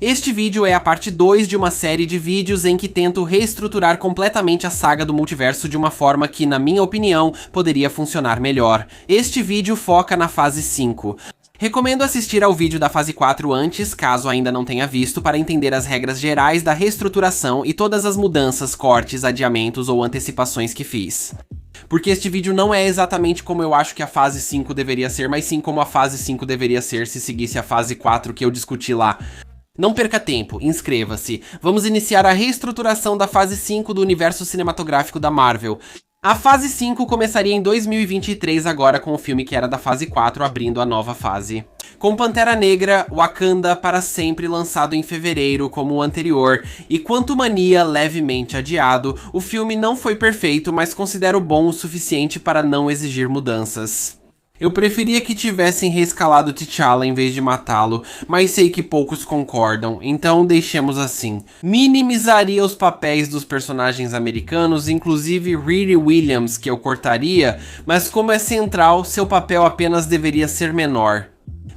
Este vídeo é a parte 2 de uma série de vídeos em que tento reestruturar completamente a saga do multiverso de uma forma que, na minha opinião, poderia funcionar melhor. Este vídeo foca na fase 5. Recomendo assistir ao vídeo da fase 4 antes, caso ainda não tenha visto, para entender as regras gerais da reestruturação e todas as mudanças, cortes, adiamentos ou antecipações que fiz. Porque este vídeo não é exatamente como eu acho que a fase 5 deveria ser, mas sim como a fase 5 deveria ser se seguisse a fase 4 que eu discuti lá. Não perca tempo, inscreva-se. Vamos iniciar a reestruturação da fase 5 do universo cinematográfico da Marvel. A fase 5 começaria em 2023 agora com o filme que era da fase 4 abrindo a nova fase. Com Pantera Negra, Wakanda para sempre lançado em fevereiro como o anterior, e Quantumania levemente adiado, o filme não foi perfeito, mas considero bom o suficiente para não exigir mudanças. Eu preferia que tivessem reescalado T'Challa em vez de matá-lo, mas sei que poucos concordam, então deixemos assim. Minimizaria os papéis dos personagens americanos, inclusive Riri Williams, que eu cortaria, mas como é central, seu papel apenas deveria ser menor.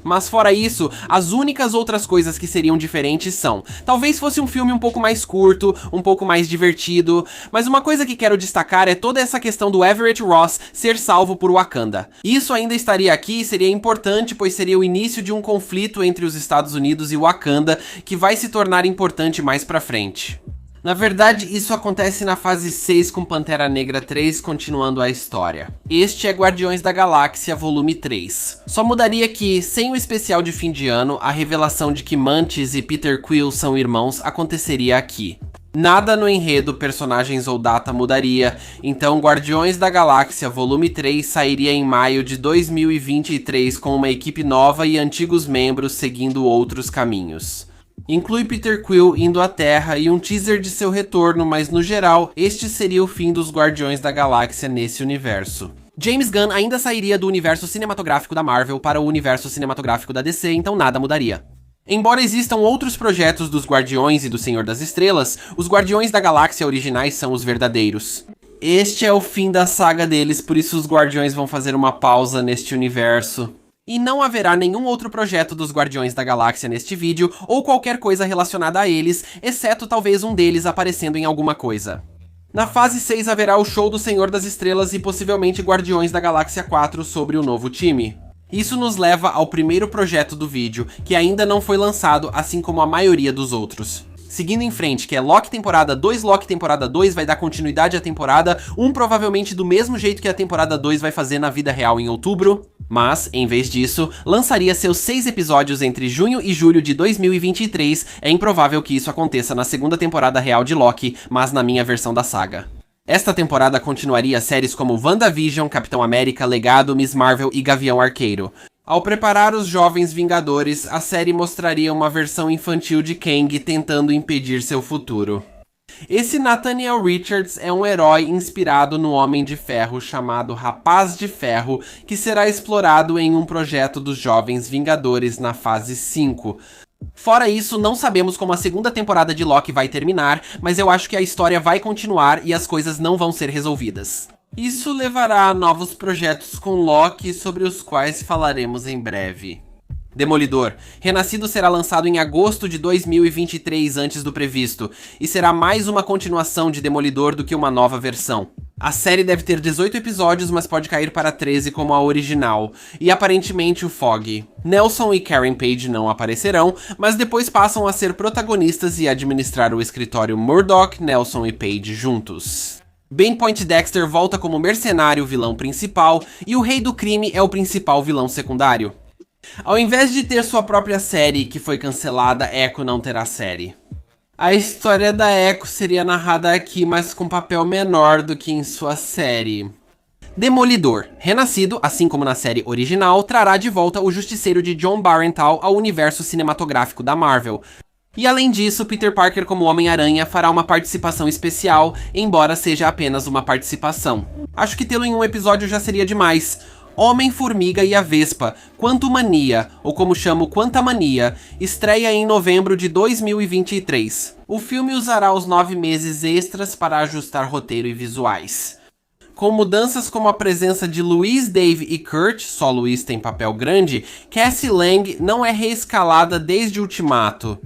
Mas fora isso, as únicas outras coisas que seriam diferentes são: talvez fosse um filme um pouco mais curto, um pouco mais divertido, mas uma coisa que quero destacar é toda essa questão do Everett Ross ser salvo por Wakanda. Isso ainda estaria aqui e seria importante, pois seria o início de um conflito entre os Estados Unidos e Wakanda, que vai se tornar importante mais pra frente. Na verdade, isso acontece na fase 6 com Pantera Negra 3, continuando a história. Este é Guardiões da Galáxia Volume 3. Só mudaria que, sem o especial de fim de ano, a revelação de que Mantis e Peter Quill são irmãos aconteceria aqui. Nada no enredo, personagens ou data mudaria, então Guardiões da Galáxia Volume 3 sairia em maio de 2023 com uma equipe nova e antigos membros seguindo outros caminhos. Inclui Peter Quill indo à Terra e um teaser de seu retorno, mas no geral, este seria o fim dos Guardiões da Galáxia nesse universo. James Gunn ainda sairia do universo cinematográfico da Marvel para o universo cinematográfico da DC, então nada mudaria. Embora existam outros projetos dos Guardiões e do Senhor das Estrelas, os Guardiões da Galáxia originais são os verdadeiros. Este é o fim da saga deles, por isso os Guardiões vão fazer uma pausa neste universo. E não haverá nenhum outro projeto dos Guardiões da Galáxia neste vídeo, ou qualquer coisa relacionada a eles, exceto talvez um deles aparecendo em alguma coisa. Na fase 6 haverá o show do Senhor das Estrelas e possivelmente Guardiões da Galáxia 4 sobre o novo time. Isso nos leva ao primeiro projeto do vídeo, que ainda não foi lançado, assim como a maioria dos outros. Seguindo em frente, que é Loki temporada 2, Loki temporada 2 vai dar continuidade à temporada 1, provavelmente do mesmo jeito que a temporada 2 vai fazer na vida real em outubro. Mas, em vez disso, lançaria seus 6 episódios entre junho e julho de 2023, é improvável que isso aconteça na segunda temporada real de Loki, mas na minha versão da saga. Esta temporada continuaria séries como WandaVision, Capitão América, Legado, Miss Marvel e Gavião Arqueiro. Ao preparar os Jovens Vingadores, a série mostraria uma versão infantil de Kang tentando impedir seu futuro. Esse Nathaniel Richards é um herói inspirado no Homem de Ferro chamado Rapaz de Ferro, que será explorado em um projeto dos Jovens Vingadores na fase 5. Fora isso, não sabemos como a segunda temporada de Loki vai terminar, mas eu acho que a história vai continuar e as coisas não vão ser resolvidas. Isso levará a novos projetos com Loki, sobre os quais falaremos em breve. Demolidor. Renascido será lançado em agosto de 2023 antes do previsto, e será mais uma continuação de Demolidor do que uma nova versão. A série deve ter 18 episódios, mas pode cair para 13 como a original, e aparentemente o Foggy. Nelson e Karen Page não aparecerão, mas depois passam a ser protagonistas e administrar o escritório Murdoch, Nelson e Page juntos. Ben Poindexter volta como mercenário vilão principal, e o Rei do Crime é o principal vilão secundário. Ao invés de ter sua própria série, que foi cancelada, Echo não terá série. A história da Echo seria narrada aqui, mas com papel menor do que em sua série. Demolidor. Renascido, assim como na série original, trará de volta o Justiceiro de John Barenthal ao universo cinematográfico da Marvel. E além disso, Peter Parker como Homem-Aranha fará uma participação especial, embora seja apenas uma participação. Acho que tê-lo em um episódio já seria demais. Homem-Formiga e a Vespa, Quantumania, ou como chamo Quantamania, estreia em novembro de 2023. O filme usará os 9 meses extras para ajustar roteiro e visuais. Com mudanças como a presença de Luis, Dave e Kurt, só Luis tem papel grande, Cassie Lang não é reescalada desde Ultimato.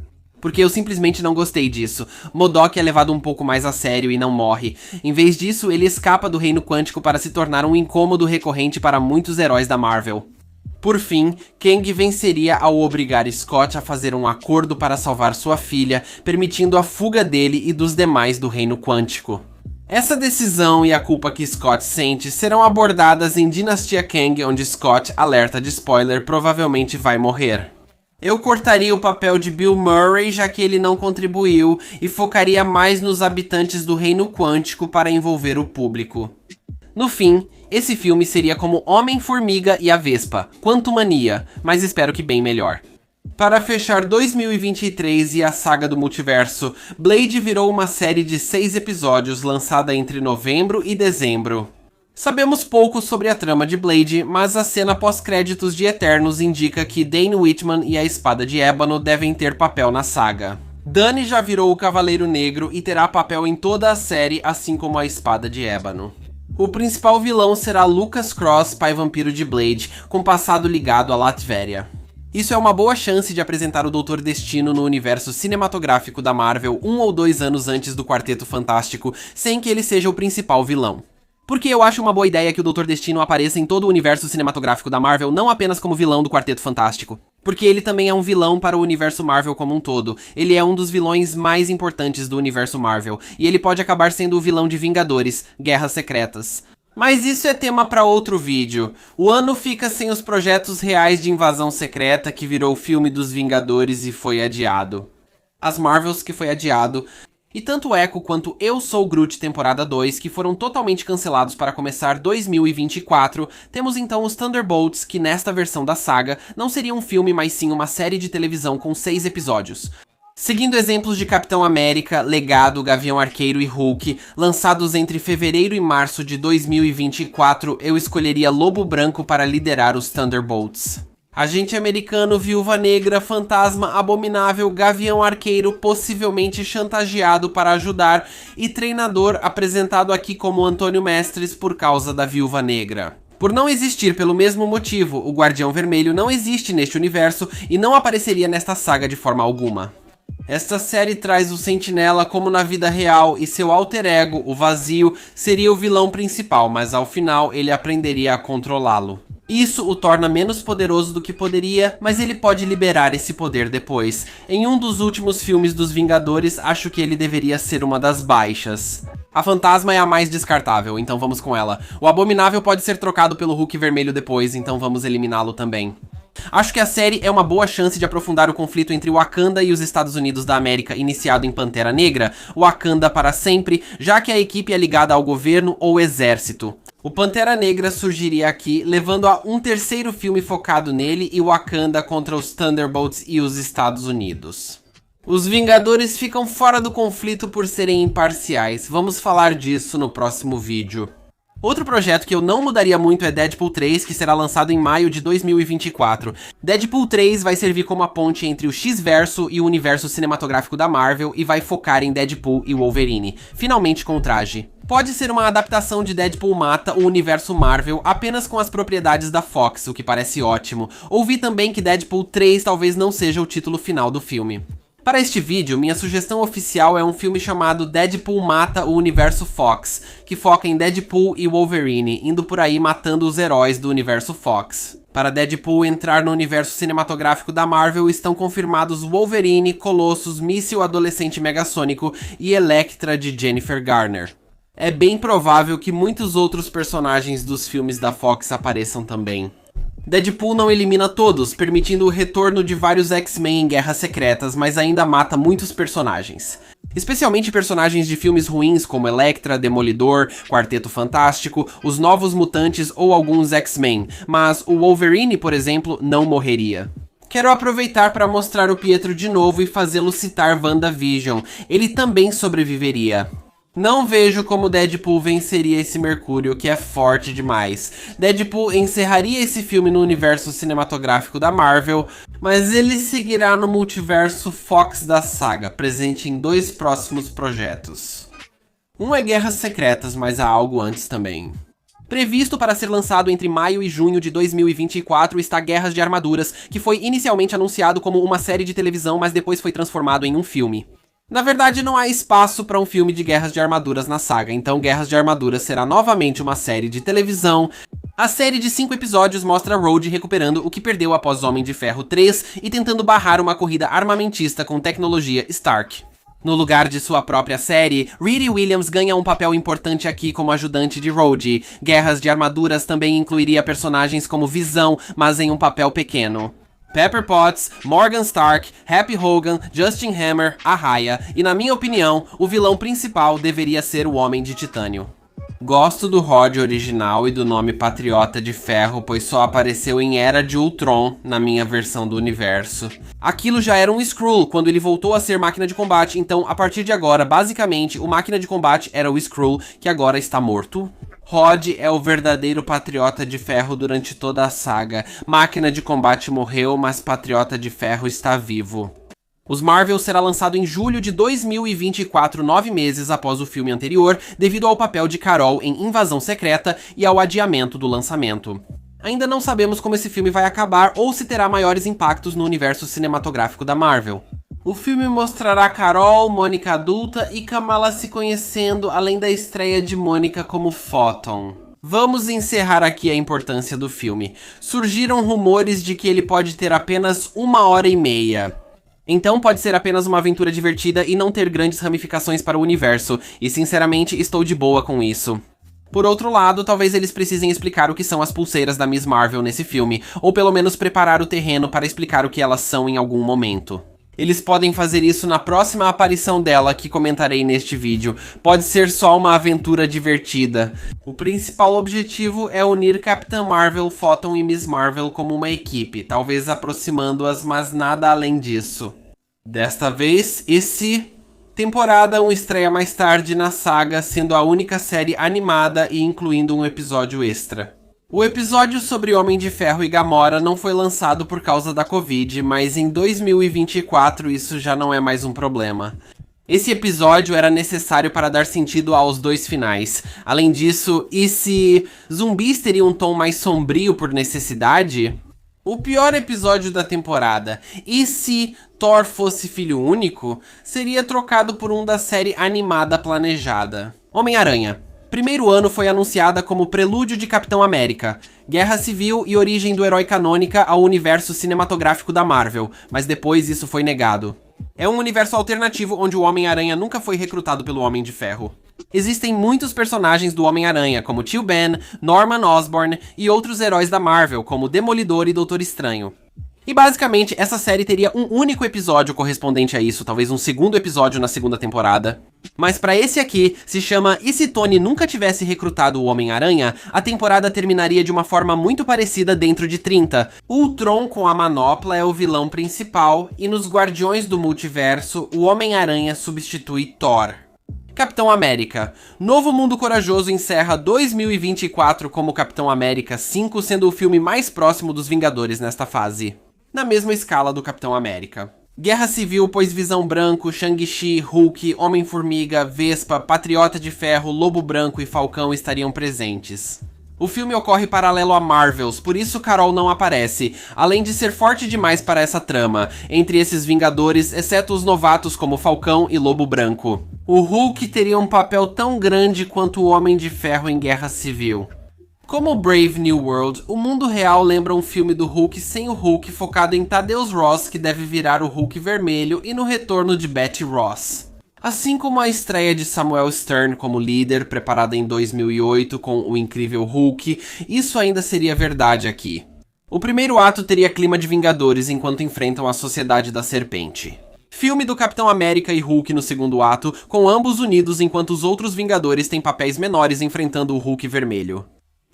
porque eu simplesmente não gostei disso. MODOK é levado um pouco mais a sério e não morre. Em vez disso, ele escapa do reino quântico para se tornar um incômodo recorrente para muitos heróis da Marvel. Por fim, Kang venceria ao obrigar Scott a fazer um acordo para salvar sua filha, permitindo a fuga dele e dos demais do reino quântico. Essa decisão e a culpa que Scott sente serão abordadas em Dinastia Kang, onde Scott, alerta de spoiler, provavelmente vai morrer. Eu cortaria o papel de Bill Murray, já que ele não contribuiu, e focaria mais nos habitantes do reino quântico para envolver o público. No fim, esse filme seria como Homem-Formiga e a Vespa, Quantumania, mas espero que bem melhor. Para fechar 2023 e a saga do multiverso, Blade virou uma série de 6 episódios lançada entre novembro e dezembro. Sabemos pouco sobre a trama de Blade, mas a cena pós-créditos de Eternos indica que Dane Whitman e a Espada de Ébano devem ter papel na saga. Dani já virou o Cavaleiro Negro e terá papel em toda a série, assim como a Espada de Ébano. O principal vilão será Lucas Cross, pai vampiro de Blade, com passado ligado a Latveria. Isso é uma boa chance de apresentar o Doutor Destino no universo cinematográfico da Marvel 1 ou 2 anos antes do Quarteto Fantástico, sem que ele seja o principal vilão. Porque eu acho uma boa ideia que o Doutor Destino apareça em todo o universo cinematográfico da Marvel, não apenas como vilão do Quarteto Fantástico. Porque ele também é um vilão para o universo Marvel como um todo. Ele é um dos vilões mais importantes do universo Marvel, e ele pode acabar sendo o vilão de Vingadores, Guerras Secretas. Mas isso é tema para outro vídeo. O ano fica sem os projetos reais de Invasão Secreta, que virou o filme dos Vingadores e foi adiado. As Marvels, que foi adiado. E tanto Echo quanto Eu Sou Groot temporada 2, que foram totalmente cancelados para começar 2024, temos então os Thunderbolts, que nesta versão da saga não seria um filme, mas sim uma série de televisão com 6 episódios. Seguindo exemplos de Capitão América, Legado, Gavião Arqueiro e Hulk, lançados entre fevereiro e março de 2024, eu escolheria Lobo Branco para liderar os Thunderbolts. Agente Americano, Viúva Negra, Fantasma, Abominável, Gavião Arqueiro, possivelmente chantageado para ajudar, e Treinador, apresentado aqui como Antônio Mestres por causa da Viúva Negra. Por não existir pelo mesmo motivo, o Guardião Vermelho não existe neste universo e não apareceria nesta saga de forma alguma. Esta série traz o Sentinela como na vida real e seu alter ego, o Vazio, seria o vilão principal, mas ao final ele aprenderia a controlá-lo. Isso o torna menos poderoso do que poderia, mas ele pode liberar esse poder depois. Em um dos últimos filmes dos Vingadores, acho que ele deveria ser uma das baixas. A Fantasma é a mais descartável, então vamos com ela. O Abominável pode ser trocado pelo Hulk vermelho depois, então vamos eliminá-lo também. Acho que a série é uma boa chance de aprofundar o conflito entre Wakanda e os Estados Unidos da América, iniciado em Pantera Negra, Wakanda para sempre, já que a equipe é ligada ao governo ou exército. O Pantera Negra surgiria aqui, levando a um terceiro filme focado nele e Wakanda contra os Thunderbolts e os Estados Unidos. Os Vingadores ficam fora do conflito por serem imparciais, vamos falar disso no próximo vídeo. Outro projeto que eu não mudaria muito é Deadpool 3, que será lançado em maio de 2024. Deadpool 3 vai servir como a ponte entre o X-Verso e o universo cinematográfico da Marvel e vai focar em Deadpool e Wolverine, finalmente com o traje. Pode ser uma adaptação de Deadpool Mata o universo Marvel apenas com as propriedades da Fox, o que parece ótimo. Ouvi também que Deadpool 3 talvez não seja o título final do filme. Para este vídeo, minha sugestão oficial é um filme chamado Deadpool Mata o Universo Fox, que foca em Deadpool e Wolverine, indo por aí matando os heróis do universo Fox. Para Deadpool entrar no universo cinematográfico da Marvel, estão confirmados Wolverine, Colossus, Míssil Adolescente Megasônico e Elektra de Jennifer Garner. É bem provável que muitos outros personagens dos filmes da Fox apareçam também. Deadpool não elimina todos, permitindo o retorno de vários X-Men em Guerras Secretas, mas ainda mata muitos personagens. Especialmente personagens de filmes ruins como Elektra, Demolidor, Quarteto Fantástico, os Novos Mutantes ou alguns X-Men, mas o Wolverine, por exemplo, não morreria. Quero aproveitar para mostrar o Pietro de novo e fazê-lo citar WandaVision, ele também sobreviveria. Não vejo como Deadpool venceria esse Mercúrio, que é forte demais. Deadpool encerraria esse filme no universo cinematográfico da Marvel, mas ele seguirá no multiverso Fox da saga, presente em 2 próximos projetos. Um é Guerras Secretas, mas há algo antes também. Previsto para ser lançado entre maio e junho de 2024 está Guerras de Armaduras, que foi inicialmente anunciado como uma série de televisão, mas depois foi transformado em um filme. Na verdade, não há espaço para um filme de Guerras de Armaduras na saga, então Guerras de Armaduras será novamente uma série de televisão. A série de 5 episódios mostra Rhodey recuperando o que perdeu após Homem de Ferro 3 e tentando barrar uma corrida armamentista com tecnologia Stark. No lugar de sua própria série, Riri Williams ganha um papel importante aqui como ajudante de Rhodey. Guerras de Armaduras também incluiria personagens como Visão, mas em um papel pequeno. Pepper Potts, Morgan Stark, Happy Hogan, Justin Hammer, Arraya, e na minha opinião, o vilão principal deveria ser o Homem de Titânio. Gosto do Rhodey original e do nome Patriota de Ferro, pois só apareceu em Era de Ultron na minha versão do universo. Aquilo já era um Skrull quando ele voltou a ser máquina de combate, então a partir de agora, basicamente, o máquina de combate era o Skrull, que agora está morto. Rhodey é o verdadeiro Patriota de Ferro durante toda a saga. Máquina de combate morreu, mas Patriota de Ferro está vivo. Os Marvel será lançado em julho de 2024, 9 meses após o filme anterior, devido ao papel de Carol em Invasão Secreta e ao adiamento do lançamento. Ainda não sabemos como esse filme vai acabar ou se terá maiores impactos no universo cinematográfico da Marvel. O filme mostrará Carol, Mônica adulta e Kamala se conhecendo, além da estreia de Mônica como Photon. Vamos encerrar aqui a importância do filme. Surgiram rumores de que ele pode ter apenas 1h30. Então pode ser apenas uma aventura divertida e não ter grandes ramificações para o universo, e sinceramente estou de boa com isso. Por outro lado, talvez eles precisem explicar o que são as pulseiras da Miss Marvel nesse filme, ou pelo menos preparar o terreno para explicar o que elas são em algum momento. Eles podem fazer isso na próxima aparição dela, que comentarei neste vídeo. Pode ser só uma aventura divertida. O principal objetivo é unir Capitã Marvel, Photon e Miss Marvel como uma equipe, talvez aproximando-as, mas nada além disso. Desta vez, esse temporada estreia mais tarde na saga, sendo a única série animada e incluindo um episódio extra. O episódio sobre Homem de Ferro e Gamora não foi lançado por causa da Covid, mas em 2024 isso já não é mais um problema. Esse episódio era necessário para dar sentido aos 2 finais. Além disso, e se zumbis teriam um tom mais sombrio por necessidade? O pior episódio da temporada, e se Thor fosse filho único, seria trocado por um da série animada planejada. Homem-Aranha. Primeiro ano foi anunciada como prelúdio de Capitão América, Guerra Civil e origem do herói canônica ao universo cinematográfico da Marvel, mas depois isso foi negado. É um universo alternativo onde o Homem-Aranha nunca foi recrutado pelo Homem de Ferro. Existem muitos personagens do Homem-Aranha, como Tio Ben, Norman Osborn e outros heróis da Marvel, como Demolidor e Doutor Estranho. E basicamente, essa série teria um único episódio correspondente a isso, talvez um segundo episódio na segunda temporada. Mas pra esse aqui, se chama E se Tony nunca tivesse recrutado o Homem-Aranha, a temporada terminaria de uma forma muito parecida dentro de 30. Ultron com a manopla é o vilão principal, e nos Guardiões do Multiverso, o Homem-Aranha substitui Thor. Capitão América. Novo Mundo Corajoso encerra 2024 como Capitão América 5, sendo o filme mais próximo dos Vingadores nesta fase. Na mesma escala do Capitão América. Guerra Civil, pois Visão Branco, Shang-Chi, Hulk, Homem-Formiga, Vespa, Patriota de Ferro, Lobo Branco e Falcão estariam presentes. O filme ocorre paralelo a Marvels, por isso Carol não aparece, além de ser forte demais para essa trama, entre esses Vingadores, exceto os novatos como Falcão e Lobo Branco. O Hulk teria um papel tão grande quanto o Homem de Ferro em Guerra Civil. Como Brave New World, o mundo real lembra um filme do Hulk sem o Hulk, focado em Thaddeus Ross, que deve virar o Hulk vermelho, e no retorno de Betty Ross. Assim como a estreia de Samuel Stern como líder, preparada em 2008 com O Incrível Hulk, isso ainda seria verdade aqui. O primeiro ato teria clima de Vingadores enquanto enfrentam a Sociedade da Serpente. Filme do Capitão América e Hulk no segundo ato, com ambos unidos enquanto os outros Vingadores têm papéis menores enfrentando o Hulk vermelho.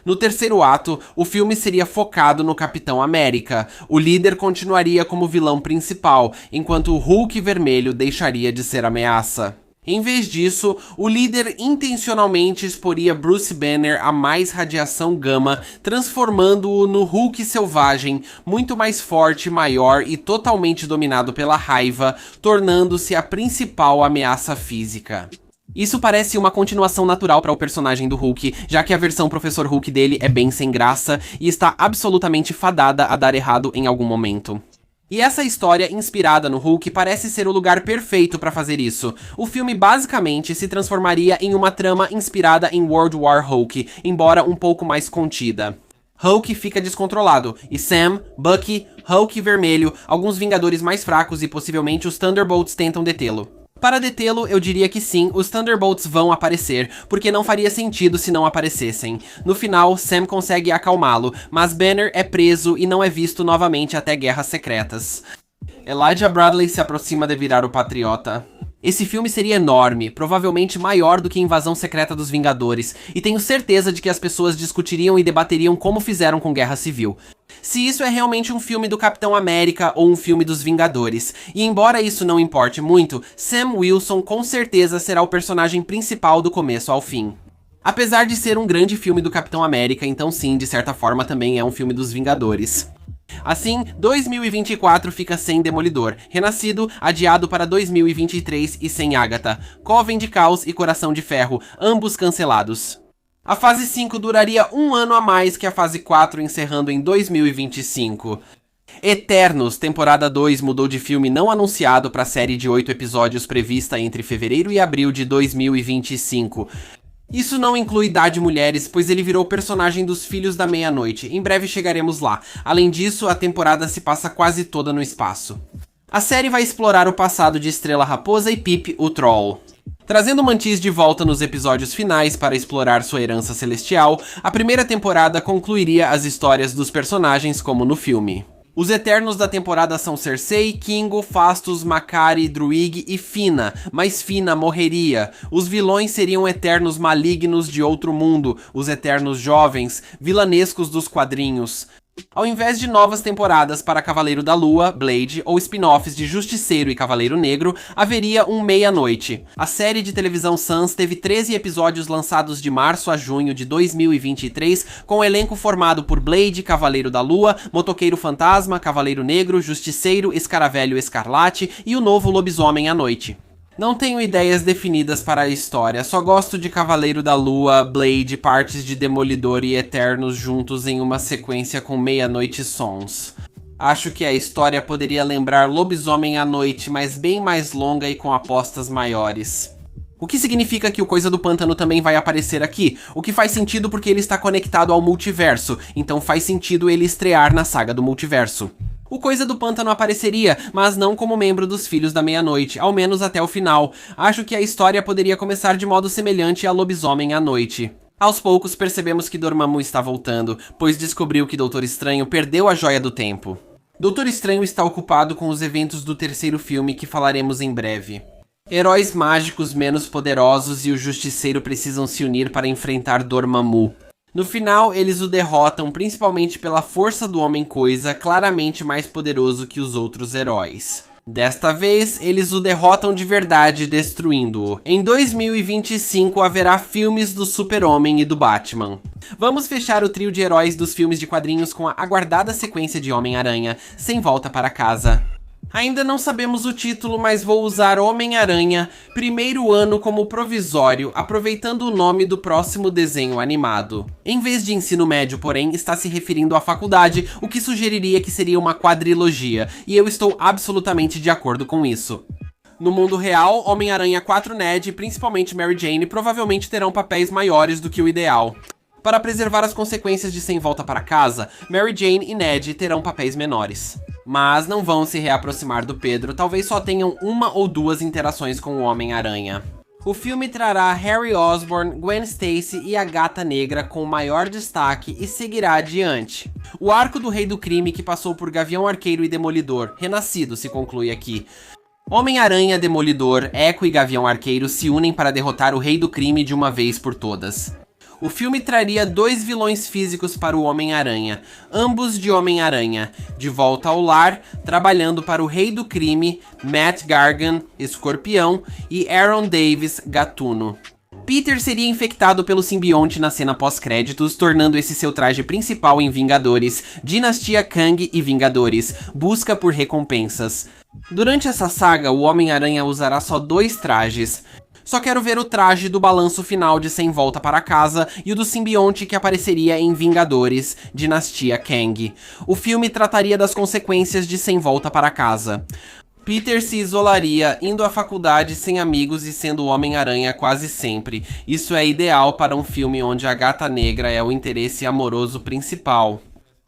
No terceiro ato, o filme seria focado no Capitão América. O líder continuaria como vilão principal, enquanto o Hulk vermelho deixaria de ser ameaça. Em vez disso, o líder intencionalmente exporia Bruce Banner a mais radiação gama, transformando-o no Hulk selvagem, muito mais forte, maior e totalmente dominado pela raiva, tornando-se a principal ameaça física. Isso parece uma continuação natural para o personagem do Hulk, já que a versão Professor Hulk dele é bem sem graça e está absolutamente fadada a dar errado em algum momento. E essa história inspirada no Hulk parece ser o lugar perfeito para fazer isso. O filme basicamente se transformaria em uma trama inspirada em World War Hulk, embora um pouco mais contida. Hulk fica descontrolado, e Sam, Bucky, Hulk Vermelho, alguns Vingadores mais fracos e possivelmente os Thunderbolts tentam detê-lo. Para detê-lo, eu diria que sim, os Thunderbolts vão aparecer, porque não faria sentido se não aparecessem. No final, Sam consegue acalmá-lo, mas Banner é preso e não é visto novamente até Guerras Secretas. Elijah Bradley se aproxima de virar o Patriota. Esse filme seria enorme, provavelmente maior do que Invasão Secreta dos Vingadores, e tenho certeza de que as pessoas discutiriam e debateriam como fizeram com Guerra Civil. Se isso é realmente um filme do Capitão América ou um filme dos Vingadores. E embora isso não importe muito, Sam Wilson com certeza será o personagem principal do começo ao fim. Apesar de ser um grande filme do Capitão América, então sim, de certa forma também é um filme dos Vingadores. Assim, 2024 fica sem Demolidor, Renascido adiado para 2023 e sem Agatha, Coven de Caos e Coração de Ferro, ambos cancelados. A fase 5 duraria um ano a mais que a fase 4, encerrando em 2025. Eternos, temporada 2 mudou de filme não anunciado para a série de 8 episódios prevista entre fevereiro e abril de 2025. Isso não inclui Idade Mulheres, pois ele virou personagem dos Filhos da Meia-Noite. Em breve chegaremos lá. Além disso, a temporada se passa quase toda no espaço. A série vai explorar o passado de Estrela Raposa e Pip, o Troll. Trazendo Mantis de volta nos episódios finais para explorar sua herança celestial, a primeira temporada concluiria as histórias dos personagens como no filme. Os Eternos da temporada são Cersei, Kingo, Phastos, Makkari, Druig e Fina, mas Fina morreria. Os vilões seriam Eternos malignos de outro mundo, os Eternos jovens, vilanescos dos quadrinhos. Ao invés de novas temporadas para Cavaleiro da Lua, Blade, ou spin-offs de Justiceiro e Cavaleiro Negro, haveria um Meia-Noite. A série de televisão Sans teve 13 episódios lançados de março a junho de 2023, com o elenco formado por Blade, Cavaleiro da Lua, Motoqueiro Fantasma, Cavaleiro Negro, Justiceiro, Escaravelho Escarlate e o novo Lobisomem à Noite. Não tenho ideias definidas para a história, só gosto de Cavaleiro da Lua, Blade, partes de Demolidor e Eternos juntos em uma sequência com Meia-Noite Sons. Acho que a história poderia lembrar Lobisomem à Noite, mas bem mais longa e com apostas maiores. O que significa que o Coisa do Pântano também vai aparecer aqui, o que faz sentido porque ele está conectado ao multiverso, então faz sentido ele estrear na saga do multiverso. O Coisa do Pântano apareceria, mas não como membro dos Filhos da Meia-Noite, ao menos até o final. Acho que a história poderia começar de modo semelhante a Lobisomem à Noite. Aos poucos percebemos que Dormammu está voltando, pois descobriu que Doutor Estranho perdeu a Joia do Tempo. Doutor Estranho está ocupado com os eventos do terceiro filme que falaremos em breve. Heróis mágicos menos poderosos e o Justiceiro precisam se unir para enfrentar Dormammu. No final, eles o derrotam principalmente pela força do Homem-Coisa, claramente mais poderoso que os outros heróis. Desta vez, eles o derrotam de verdade, destruindo-o. Em 2025 haverá filmes do Super-Homem e do Batman. Vamos fechar o trio de heróis dos filmes de quadrinhos com a aguardada sequência de Homem-Aranha, Sem Volta para Casa. Ainda não sabemos o título, mas vou usar Homem-Aranha, primeiro ano como provisório, aproveitando o nome do próximo desenho animado. Em vez de ensino médio, porém, está se referindo à faculdade, o que sugeriria que seria uma quadrilogia, e eu estou absolutamente de acordo com isso. No mundo real, Homem-Aranha 4 Ned e principalmente Mary Jane provavelmente terão papéis maiores do que o ideal. Para preservar as consequências de Sem Volta para Casa, Mary Jane e Ned terão papéis menores. Mas não vão se reaproximar do Pedro, talvez só tenham uma ou duas interações com o Homem-Aranha. O filme trará Harry Osborn, Gwen Stacy e a Gata Negra com maior destaque e seguirá adiante. O arco do Rei do Crime que passou por Gavião Arqueiro e Demolidor, Renascido, se conclui aqui. Homem-Aranha, Demolidor, Echo e Gavião Arqueiro se unem para derrotar o Rei do Crime de uma vez por todas. O filme traria 2 vilões físicos para o Homem-Aranha, ambos de Homem-Aranha, de volta ao lar, trabalhando para o Rei do Crime, Matt Gargan, Escorpião, e Aaron Davis, Gatuno. Peter seria infectado pelo simbionte na cena pós-créditos, tornando esse seu traje principal em Vingadores, Dinastia Kang e Vingadores, Busca por Recompensas. Durante essa saga, o Homem-Aranha usará só 2 trajes. Só quero ver o traje do balanço final de Sem Volta para Casa e o do simbionte que apareceria em Vingadores, Dinastia Kang. O filme trataria das consequências de Sem Volta para Casa. Peter se isolaria, indo à faculdade sem amigos e sendo o Homem-Aranha quase sempre. Isso é ideal para um filme onde a Gata Negra é o interesse amoroso principal.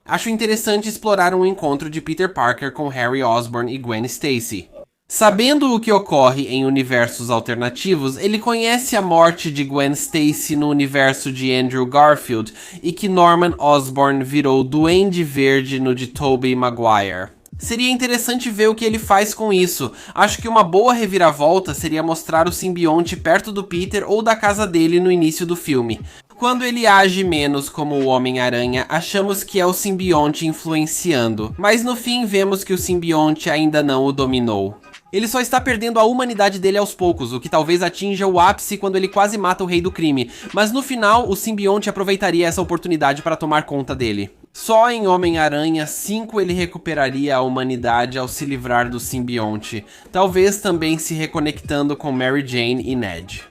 Acho interessante explorar um encontro de Peter Parker com Harry Osborn e Gwen Stacy. Sabendo o que ocorre em universos alternativos, ele conhece a morte de Gwen Stacy no universo de Andrew Garfield e que Norman Osborn virou Duende Verde no de Tobey Maguire. Seria interessante ver o que ele faz com isso. Acho que uma boa reviravolta seria mostrar o simbionte perto do Peter ou da casa dele no início do filme. Quando ele age menos como o Homem-Aranha, achamos que é o simbionte influenciando, mas no fim vemos que o simbionte ainda não o dominou. Ele só está perdendo a humanidade dele aos poucos, o que talvez atinja o ápice quando ele quase mata o rei do crime, mas no final o simbionte aproveitaria essa oportunidade para tomar conta dele. Só em Homem-Aranha 5 ele recuperaria a humanidade ao se livrar do simbionte, talvez também se reconectando com Mary Jane e Ned.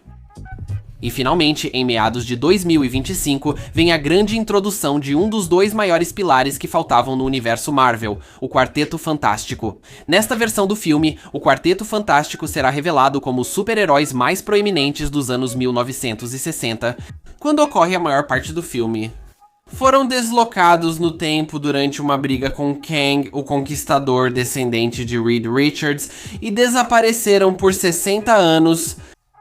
E finalmente, em meados de 2025, vem a grande introdução de um dos dois maiores pilares que faltavam no universo Marvel, o Quarteto Fantástico. Nesta versão do filme, o Quarteto Fantástico será revelado como os super-heróis mais proeminentes dos anos 1960, quando ocorre a maior parte do filme. Foram deslocados no tempo durante uma briga com Kang, o Conquistador descendente de Reed Richards, e desapareceram por 60 anos.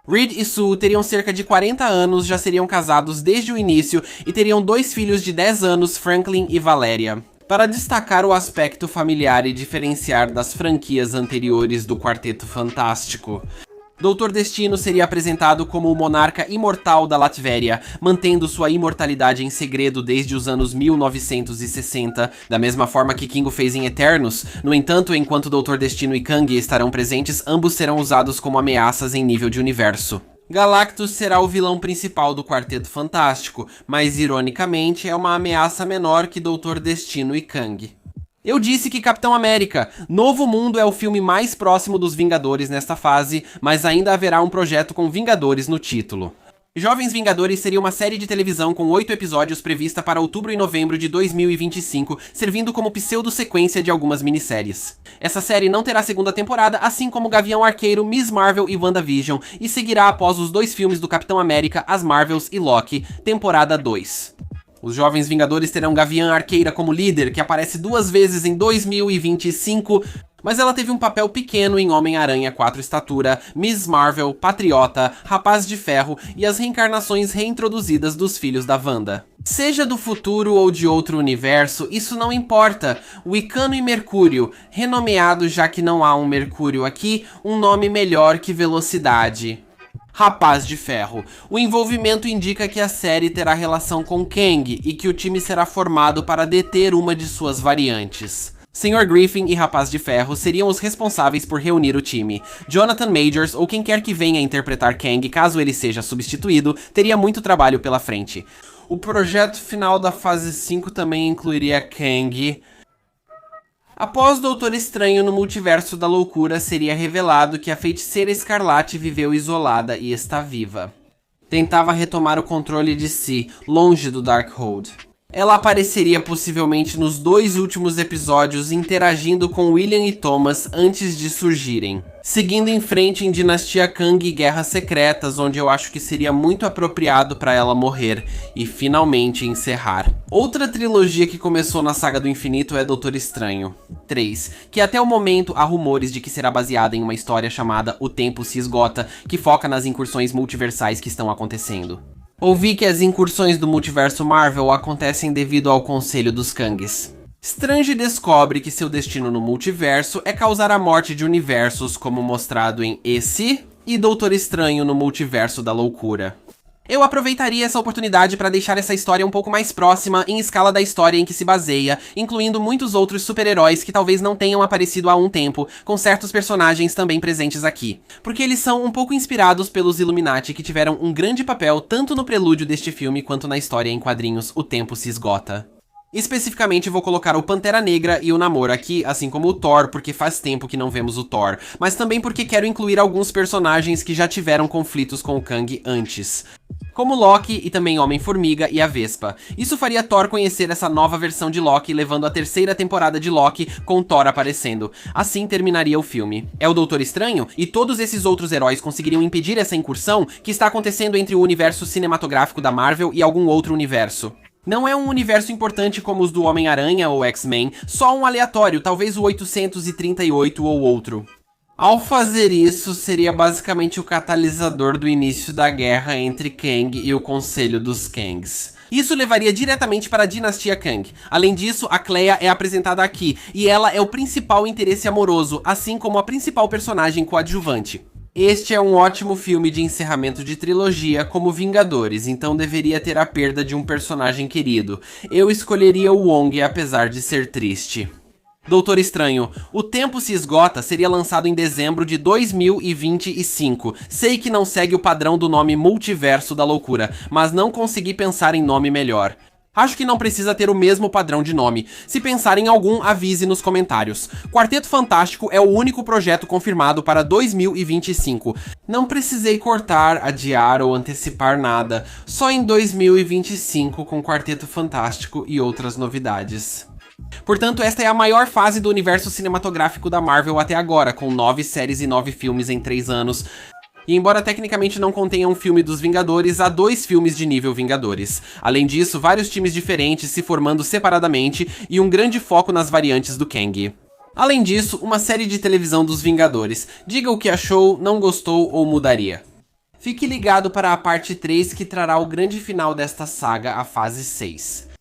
Reed e Sue teriam cerca de 40 anos, já seriam casados desde o início e teriam 2 filhos de 10 anos, Franklin e Valeria. Para destacar o aspecto familiar e diferenciar das franquias anteriores do Quarteto Fantástico, Doutor Destino seria apresentado como o monarca imortal da Latvéria, mantendo sua imortalidade em segredo desde os anos 1960, da mesma forma que Kingo fez em Eternos. No entanto, enquanto Doutor Destino e Kang estarão presentes, ambos serão usados como ameaças em nível de universo. Galactus será o vilão principal do Quarteto Fantástico, mas ironicamente é uma ameaça menor que Doutor Destino e Kang. Eu disse que Capitão América, Novo Mundo é o filme mais próximo dos Vingadores nesta fase, mas ainda haverá um projeto com Vingadores no título. Jovens Vingadores seria uma série de televisão com 8 episódios prevista para outubro e novembro de 2025, servindo como pseudo-sequência de algumas minisséries. Essa série não terá segunda temporada, assim como Gavião Arqueiro, Miss Marvel e WandaVision, e seguirá após os 2 filmes do Capitão América, As Marvels e Loki, temporada 2. Os Jovens Vingadores terão Gavião Arqueira como líder, que aparece 2 vezes em 2025, mas ela teve um papel pequeno em Homem-Aranha 4 Estatura, Miss Marvel, Patriota, Rapaz de Ferro e as reencarnações reintroduzidas dos filhos da Wanda. Seja do futuro ou de outro universo, isso não importa. Wicano e Mercúrio, renomeado já que não há um Mercúrio aqui, um nome melhor que Velocidade. Rapaz de Ferro. O envolvimento indica que a série terá relação com Kang e que o time será formado para deter uma de suas variantes. Sr. Griffin e Rapaz de Ferro seriam os responsáveis por reunir o time. Jonathan Majors, ou quem quer que venha interpretar Kang caso ele seja substituído, teria muito trabalho pela frente. O projeto final da fase 5 também incluiria Kang. Após Doutor Estranho no Multiverso da Loucura, seria revelado que a Feiticeira Escarlate viveu isolada e está viva. Tentava retomar o controle de si, longe do Darkhold. Ela apareceria possivelmente nos 2 últimos episódios interagindo com William e Thomas antes de surgirem. Seguindo em frente em Dinastia Kang e Guerras Secretas, onde eu acho que seria muito apropriado para ela morrer e finalmente encerrar. Outra trilogia que começou na Saga do Infinito é Doutor Estranho 3, que até o momento há rumores de que será baseada em uma história chamada O Tempo se Esgota, que foca nas incursões multiversais que estão acontecendo. Ouvi que as incursões do multiverso Marvel acontecem devido ao Conselho dos Kangs. Strange descobre que seu destino no multiverso é causar a morte de universos, como mostrado em esse e Doutor Estranho no Multiverso da Loucura. Eu aproveitaria essa oportunidade para deixar essa história um pouco mais próxima em escala da história em que se baseia, incluindo muitos outros super-heróis que talvez não tenham aparecido há um tempo, com certos personagens também presentes aqui. Porque eles são um pouco inspirados pelos Illuminati, que tiveram um grande papel tanto no prelúdio deste filme quanto na história em quadrinhos O Tempo se Esgota. Especificamente vou colocar o Pantera Negra e o Namor aqui, assim como o Thor, porque faz tempo que não vemos o Thor, mas também porque quero incluir alguns personagens que já tiveram conflitos com o Kang antes, como Loki e também Homem-Formiga e a Vespa. Isso faria Thor conhecer essa nova versão de Loki, levando a terceira temporada de Loki com Thor aparecendo. Assim terminaria o filme. É o Doutor Estranho? E todos esses outros heróis conseguiriam impedir essa incursão que está acontecendo entre o universo cinematográfico da Marvel e algum outro universo. Não é um universo importante como os do Homem-Aranha ou X-Men, só um aleatório, talvez o 838 ou outro. Ao fazer isso, seria basicamente o catalisador do início da guerra entre Kang e o Conselho dos Kangs. Isso levaria diretamente para a dinastia Kang. Além disso, a Clea é apresentada aqui, e ela é o principal interesse amoroso, assim como a principal personagem coadjuvante. Este é um ótimo filme de encerramento de trilogia como Vingadores, então deveria ter a perda de um personagem querido. Eu escolheria o Wong, apesar de ser triste. Doutor Estranho, O Tempo se Esgota seria lançado em dezembro de 2025. Sei que não segue o padrão do nome Multiverso da Loucura, mas não consegui pensar em nome melhor. Acho que não precisa ter o mesmo padrão de nome. Se pensar em algum, avise nos comentários. Quarteto Fantástico é o único projeto confirmado para 2025. Não precisei cortar, adiar ou antecipar nada. Só em 2025 com Quarteto Fantástico e outras novidades. Portanto, esta é a maior fase do universo cinematográfico da Marvel até agora, com 9 séries e 9 filmes em 3 anos. E embora tecnicamente não contenha um filme dos Vingadores, há 2 filmes de nível Vingadores. Além disso, vários times diferentes se formando separadamente e um grande foco nas variantes do Kang. Além disso, uma série de televisão dos Vingadores. Diga o que achou, não gostou ou mudaria. Fique ligado para a parte 3 que trará o grande final desta saga, a fase 6.